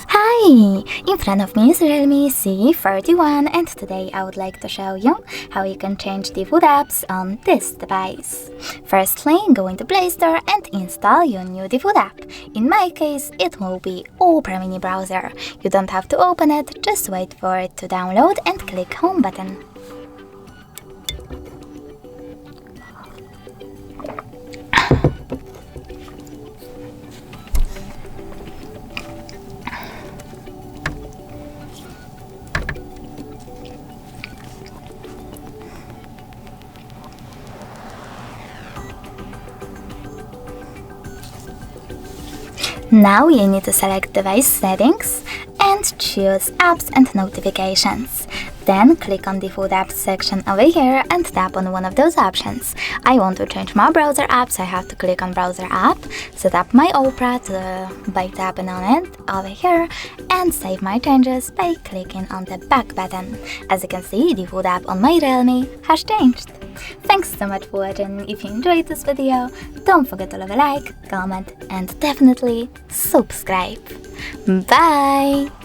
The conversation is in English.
Hi! In front of me is Realme C31 and today I would like to show you how you can change the food apps on this device. Firstly, go into Play Store and install your new food app. In my case, it will be Opera Mini browser. You don't have to open it, just wait for it to download and click Home button. Now you need to select device settings and choose apps and notifications. Then click on the food apps section over here and tap on one of those options. I want to change my browser app, so I have to click on browser app, set up my Opera by tapping on it over here, and save my changes by clicking on the back button. As you can see, the food app on my Realme has changed. Thanks so much for watching. If you enjoyed this video, don't forget to leave a like, comment and definitely subscribe. Bye!